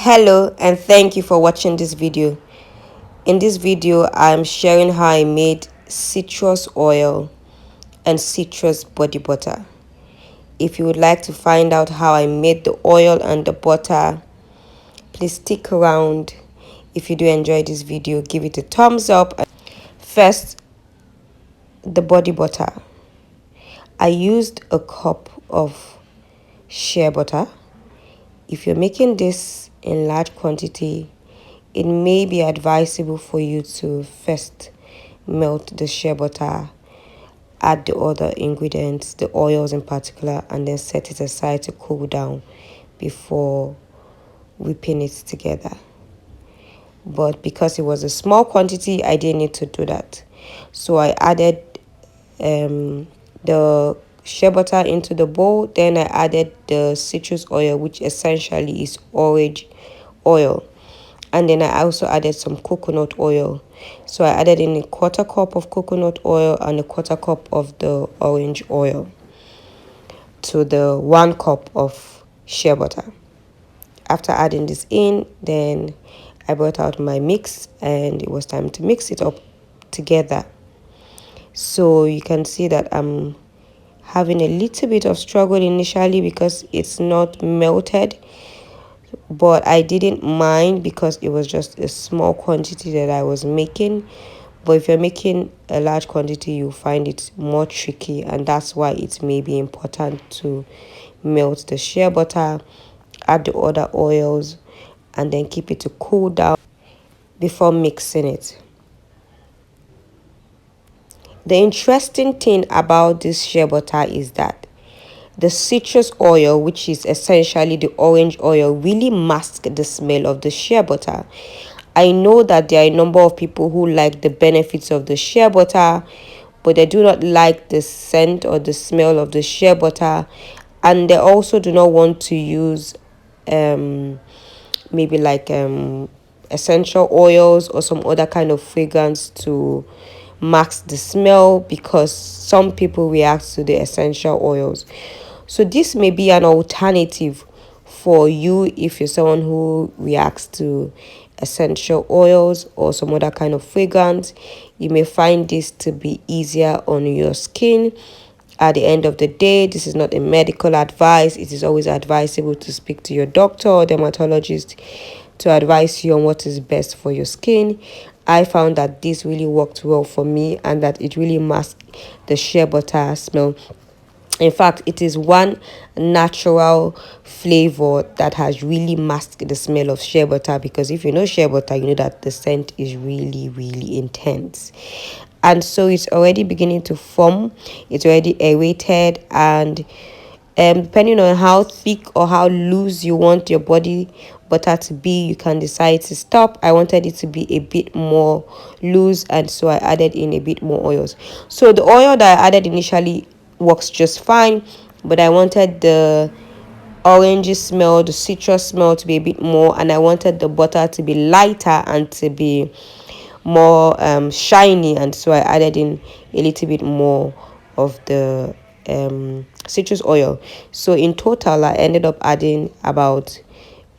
Hello and thank you for watching this video. In this video, I'm sharing how I made citrus oil and citrus body butter. If you would like to find out how I made the oil and the butter, please stick around. If you do enjoy this video, give it a thumbs up. First, the body butter. I used a cup of shea butter. If you're making this in large quantity, it may be advisable for you to first melt the shea butter, add the other ingredients, the oils in particular, and then set it aside to cool down before whipping it together. But because it was a small quantity, I didn't need to do that. So I added the shea butter into the bowl. Then I added the citrus oil, which essentially is orange oil. And then I also added some coconut oil. So I added in a quarter cup of coconut oil and a quarter cup of the orange oil to the 1 cup of shea butter. After adding this in, then I brought out my mix and it was time to mix it up together. So you can see that I'm having a little bit of struggle initially because it's not melted, but I didn't mind because it was just a small quantity that I was making. But if you're making a large quantity, you find it more tricky, and that's why it may be important to melt the shea butter, add the other oils, and then keep it to cool down before mixing it. The interesting thing about this shea butter is that the citrus oil, which is essentially the orange oil, really masks the smell of the shea butter. I know that there are a number of people who like the benefits of the shea butter, but they do not like the scent or the smell of the shea butter, and they also do not want to use maybe like essential oils or some other kind of fragrance to mask the smell, because some people react to the essential oils. So this may be an alternative for you if you're someone who reacts to essential oils or some other kind of fragrance. You may find this to be easier on your skin. At the end of the day, this is not a medical advice. It is always advisable to speak to your doctor or dermatologist to advise you on what is best for your skin. I found that this really worked well for me and that it really masked the shea butter smell. In fact, it is one natural flavor that has really masked the smell of shea butter, because if you know shea butter, you know that the scent is really, really intense. And so it's already beginning to form. It's already aerated, and depending on how thick or how loose you want your body butter to be, you can decide to stop. I wanted it to be a bit more loose, and so I added in a bit more oils. So the oil that I added initially works just fine, but I wanted the orangey smell, the citrus smell to be a bit more, and I wanted the butter to be lighter and to be more shiny, and so I added in a little bit more of the citrus oil. So in total, I ended up adding about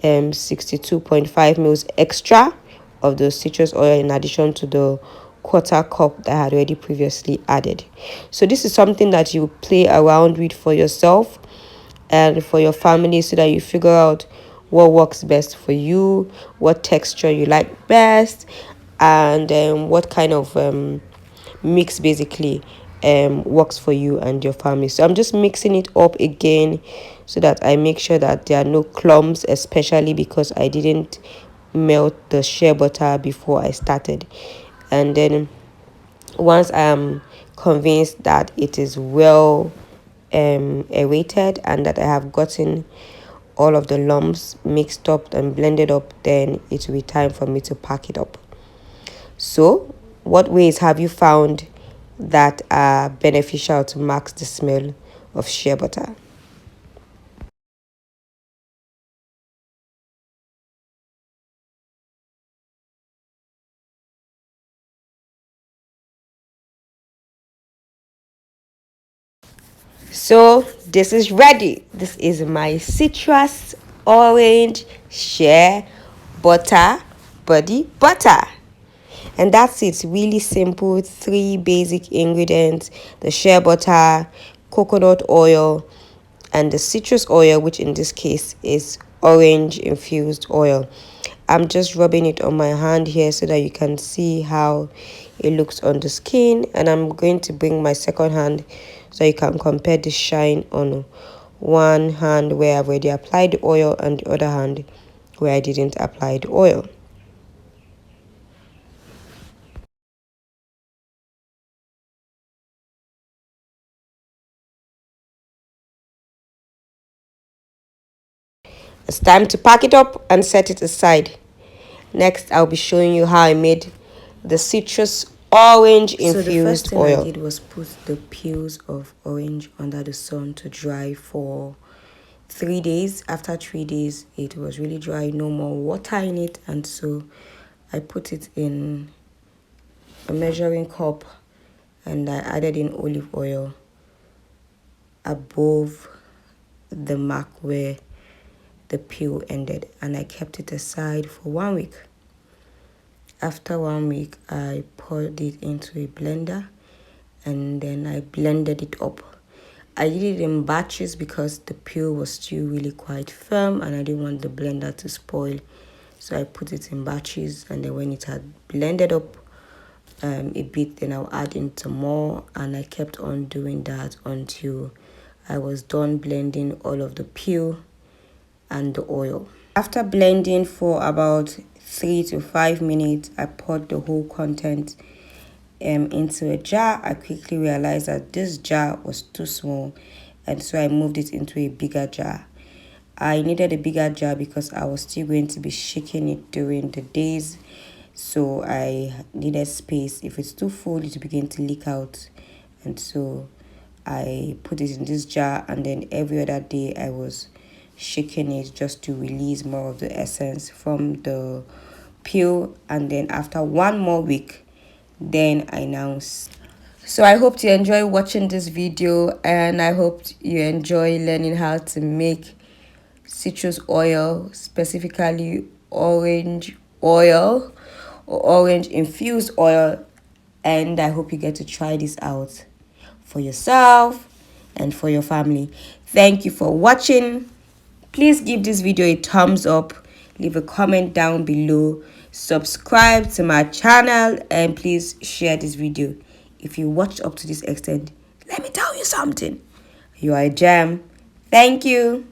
62.5 mils extra of the citrus oil in addition to the quarter cup that I had already previously added. So this is something that you play around with for yourself and for your family, so that you figure out what works best for you, what texture you like best, and what kind of mix basically works for you and your family. So I'm just mixing it up again so that I make sure that there are no clumps, especially because I didn't melt the shea butter before I started. And then once I am convinced that it is well aerated and that I have gotten all of the lumps mixed up and blended up, then it will be time for me to pack it up. So what ways have you found that are beneficial to mask the smell of shea butter? So this is ready. This is my citrus orange shea butter, body butter. And that's it. Really simple. 3 basic ingredients: the shea butter, coconut oil, and the citrus oil, which in this case is orange infused oil. I'm just rubbing it on my hand here so that you can see how it looks on the skin, and I'm going to bring my second hand so you can compare the shine on one hand where I've already applied the oil and the other hand where I didn't apply the oil. It's time to pack it up and set it aside. Next, I'll be showing you how I made the citrus orange infused oil. So the first thing I did was put the peels of orange under the sun to dry for 3 days. After 3 days, it was really dry, no more water in it, and so I put it in a measuring cup and I added in olive oil above the mark where the peel ended, and I kept it aside for 1 week. After 1 week, I poured it into a blender and then I blended it up. I did it in batches because the peel was still really quite firm and I didn't want the blender to spoil. So I put it in batches, and then when it had blended up a bit, then I'll add in some more, and I kept on doing that until I was done blending all of the peel and the oil. After blending for about 3 to 5 minutes, I poured the whole content into a jar. I quickly realized that this jar was too small, and so I moved it into a bigger jar. I needed a bigger jar because I was still going to be shaking it during the days, so I needed space. If it's too full, it will begin to leak out, and so I put it in this jar, and then every other day I was shaking it just to release more of the essence from the peel. And then after 1 more week, then I now. So I hope you enjoy watching this video, and I hope you enjoy learning how to make citrus oil, specifically orange oil or orange infused oil. And I hope you get to try this out for yourself and for your family. Thank you for watching. Please give this video a thumbs up, leave a comment down below, subscribe to my channel, and please share this video. If you watched up to this extent, let me tell you something. You are a gem. Thank you.